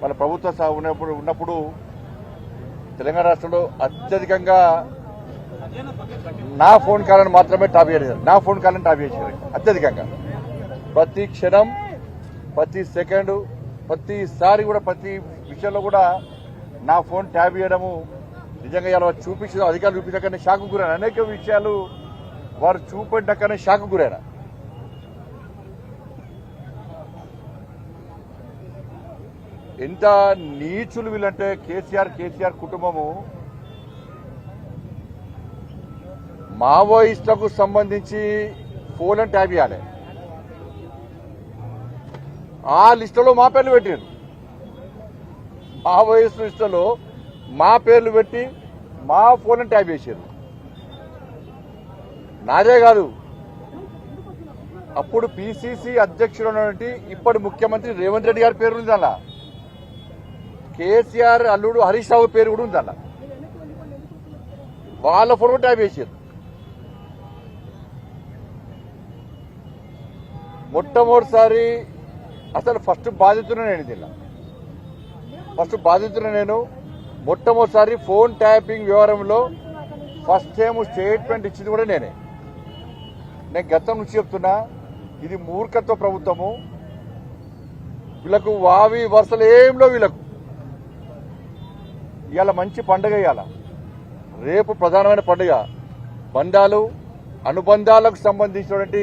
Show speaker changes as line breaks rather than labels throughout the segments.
వాళ్ళ ప్రభుత్వ ఉన్నప్పుడు తెలంగాణ రాష్ట్రంలో అత్యధికంగా నా ఫోన్ కాల్ని మాత్రమే టాప్ చేశారు. నా ఫోన్ కాల్ని టాప్ చేశారు అత్యధికంగా. ప్రతి క్షణం, ప్రతి సెకండు, ప్రతిసారి కూడా ప్రతి విషయంలో కూడా నా ఫోన్ ట్యాప్ చేయడము నిజంగా ఇలా చూపించడం అధికారులు చూపించకనే షాకు గురైన అనేక విషయాలు వారు చూపెట్టకనే షాకు గురైన. ఎంత నీచులు వీళ్ళంటే కేసీఆర్ కుటుంబము మావోయిస్టులకు సంబంధించి ఫోన్ ట్యాప్ చేయాలి. ఆ లిస్టులో మా పేర్లు పెట్టారు. మావోయిస్టు లిస్టులో మా పేర్లు పెట్టి మా ఫోన్ ట్యాప్ చేశారు. నాదే కాదు, అప్పుడు పిసిసి అధ్యక్షుడు ఉన్నటువంటి ఇప్పటి ముఖ్యమంత్రి రేవంత్ రెడ్డి గారి పేరు ఉంది అలా. కేసీఆర్ అల్లుడు హరీష్ రావు పేరు కూడా ఉంది అలా. వాళ్ళ ఫోన్ కూడా ట్యాప్ చేశారు. మొట్టమొదటిసారి అసలు ఫస్ట్ బాధితున్నా నేను దీనిలో. మొట్టమొదటిసారి ఫోన్ ట్యాపింగ్ వ్యవహారంలో ఫస్ట్ టైం స్టేట్మెంట్ ఇచ్చింది కూడా నేనే. నేను గతం నుంచి చెప్తున్నా, ఇది మూర్ఖత్వ ప్రభుత్వము. వీళ్ళకు వావి వరుసలు ఏంలో వీళ్ళకు. ఇవాళ మంచి పండుగ, ఇవాళ రేపు ప్రధానమైన పండుగ. బంధాలు అనుబంధాలకు సంబంధించినటువంటి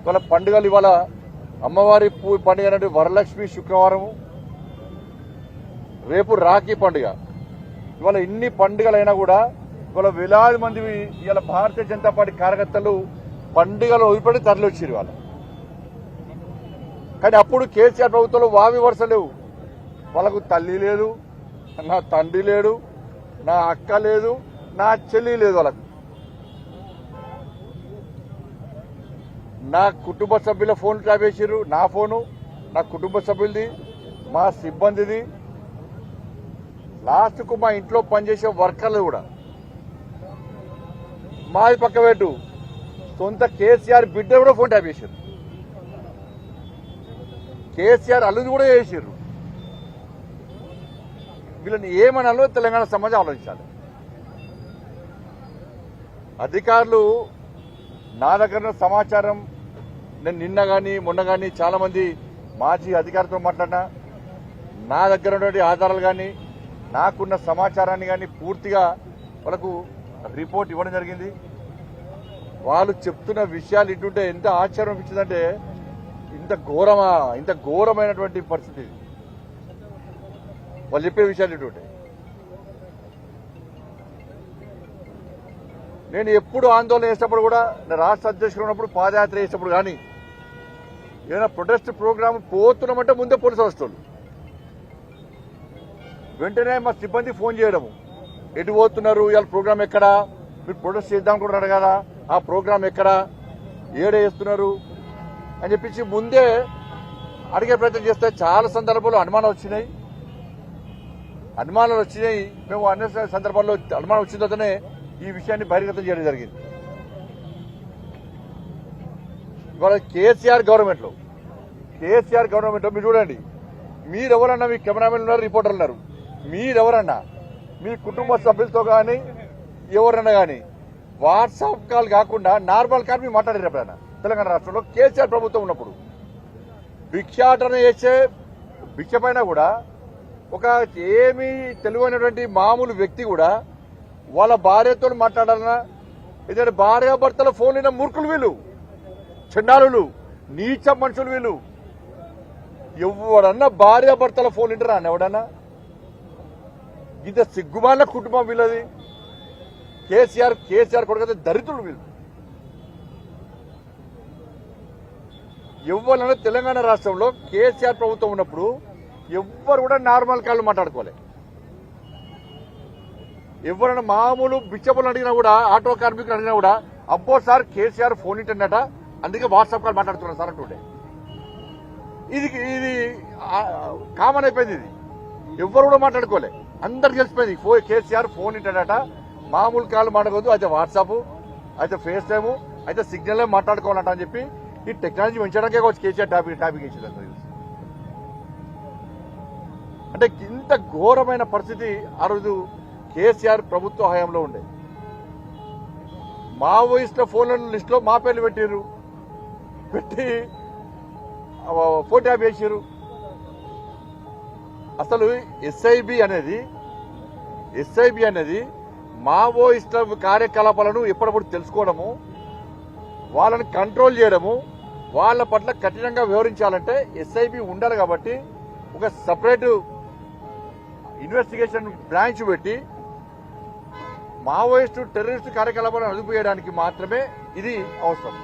వాళ్ళ పండుగలు. ఇవాళ అమ్మవారి పండుగ అంటే వరలక్ష్మి శుక్రవారము, రేపు రాఖీ పండుగ. ఇవాళ ఇన్ని పండుగలైనా కూడా ఇవాళ వేలాది మంది ఇవాళ భారతీయ జనతా పార్టీ కార్యకర్తలు పండుగలు వదిలిపెట్టి తరలి వచ్చారు ఇవాళ. కానీ అప్పుడు కేసీఆర్ ప్రభుత్వంలో వావి వరుస లేవు. వాళ్ళకు తల్లి లేదు, నా తండ్రి లేడు, నా అక్క లేదు, నా చెల్లి లేదు. వాళ్ళకు నా కుటుంబ సభ్యుల ఫోన్ ట్యాప్ చేసారు. నా ఫోను, నా కుటుంబ సభ్యులది, మా సిబ్బందిది, లాస్ట్కు మా ఇంట్లో పనిచేసే వర్కర్లు కూడా. మాది పక్క పెట్టు, సొంత కేసీఆర్ బిడ్డ కూడా ఫోన్ ట్యాప్ చేశారు. కేసీఆర్ అల్లుది కూడా చేశారు. వీళ్ళని ఏమనాలో తెలంగాణ సమాజం ఆలోచించాలి. అధికారులు నా దగ్గర సమాచారం, నేను నిన్న కానీ మొన్న కానీ చాలా మంది మాజీ అధికారులతో మాట్లాడినా, నా దగ్గర ఉన్నటువంటి ఆధారాలు కానీ నాకున్న సమాచారాన్ని కానీ పూర్తిగా వాళ్ళకు రిపోర్ట్ ఇవ్వడం జరిగింది. వాళ్ళు చెప్తున్న విషయాలు ఇంటుంటే ఎంత ఆశ్చర్యం అనిపించిందంటే, ఇంత ఘోరమైనటువంటి పరిస్థితి వాళ్ళు చెప్పే విషయాలు ఇంటుంటే. నేను ఎప్పుడు ఆందోళన చేసినప్పుడు కూడా, రాష్ట్ర అధ్యక్షుడు ఉన్నప్పుడు పాదయాత్ర చేసినప్పుడు కానీ, ఏదైనా ప్రొటెస్ట్ ప్రోగ్రామ్ పోతున్నామంటే ముందే పోలీసు వస్తువులు వెంటనే మా సిబ్బంది ఫోన్ చేయడము, ఎటు పోతున్నారు, ఇవాళ ప్రోగ్రామ్ ఎక్కడా, మీరు ప్రొటెస్ట్ చేద్దాం అనుకుంటున్నారు కదా, ఆ ప్రోగ్రామ్ ఎక్కడా, ఏడే చేస్తున్నారు అని చెప్పించి ముందే అడిగే ప్రయత్నం చేస్తే చాలా సందర్భాల్లో అనుమానాలు వచ్చినాయి. మేము అన్ని సందర్భాల్లో అనుమానం వచ్చిన తర్వాతనే ఈ విషయాన్ని బహిర్గతం చేయడం జరిగింది. ఇవాళ కేసీఆర్ గవర్నమెంట్లో మీరు చూడండి, మీరెవరన్నా, మీ కెమెరామెన్ ఉన్నారు, రిపోర్టర్లు ఉన్నారు, మీరెవరన్నా మీ కుటుంబ సభ్యులతో కానీ ఎవరన్నా కానీ వాట్సాప్ కాల్ కాకుండా నార్మల్ కాల్ మీరు మాట్లాడారు ఎప్పుడైనా? తెలంగాణ రాష్ట్రంలో కేసీఆర్ ప్రభుత్వం ఉన్నప్పుడు భిక్షాటన చేసే భిక్ష పైన కూడా ఒక ఏమీ తెలివైనటువంటి మామూలు వ్యక్తి కూడా వాళ్ళ భార్యతో మాట్లాడాలన్నా, ఇదే భార్యాభర్తల ఫోన్ అయిన మూర్ఖులు వీళ్ళు, చండాలులు, నీచ మనుషులు వీళ్ళు. ఎవడన్నా భార్యాభర్తల ఫోన్ ఇంటరా అన్న ఎవడన్నా? ఇంత సిగ్గుమాల కుటుంబం వీళ్ళది. కేసీఆర్ కొడుకైతే దరిద్రులు వీళ్ళు. ఎవరన్నా తెలంగాణ రాష్ట్రంలో కేసీఆర్ ప్రభుత్వం ఉన్నప్పుడు ఎవ్వరు కూడా నార్మల్ కాళ్ళు మాట్లాడుకోవాలి. ఎవరైనా మామూలు బిచ్చపులు అడిగినా కూడా, ఆటో కార్మికులు అడిగినా కూడా, అబ్బో సార్ కేసీఆర్ ఫోన్ ఇంటర్నెట్ అందుకే వాట్సాప్ కాల్ మాట్లాడుతున్నారు సార్ అంటుండే. ఇది కామన్ అయిపోయింది. ఇది ఎవ్వరు కూడా మాట్లాడుకోలే, అందరికి తెలిసిపోయింది. కేసీఆర్ ఫోన్ ఇంటర్నెట్, మామూలు కాల్ మాట్లాడకూడదు, అయితే వాట్సాప్, అయితే ఫేస్ టైము, అయితే సిగ్నల్ మాట్లాడుకోవాలంట అని చెప్పి ఈ టెక్నాలజీ పెంచడానికే కావచ్చు కేసీఆర్ టాపిక్ ఇచ్చింది. అంటే ఇంత ఘోరమైన పరిస్థితి ఆ రోజు కేసీఆర్ ప్రభుత్వ హయాంలో ఉండే. మావోయిస్టుల ఫోన్ల లిస్టులో మా పేర్లు పెట్టారు, పెట్టి ఫోటో వేసారు. అసలు ఎస్ఐబి అనేది మావోయిస్టుల కార్యకలాపాలను ఎప్పటికప్పుడు తెలుసుకోవడము, వాళ్ళని కంట్రోల్ చేయడము, వాళ్ళ పట్ల కఠినంగా వ్యవహరించాలంటే ఎస్ఐబి ఉండాలి. కాబట్టి ఒక సపరేట్ ఇన్వెస్టిగేషన్ బ్రాంచ్ పెట్టి మావోయిస్టు టెర్రరిస్టు కార్యకలాపాలను అదుపు చేయడానికి మాత్రమే ఇది అవసరం.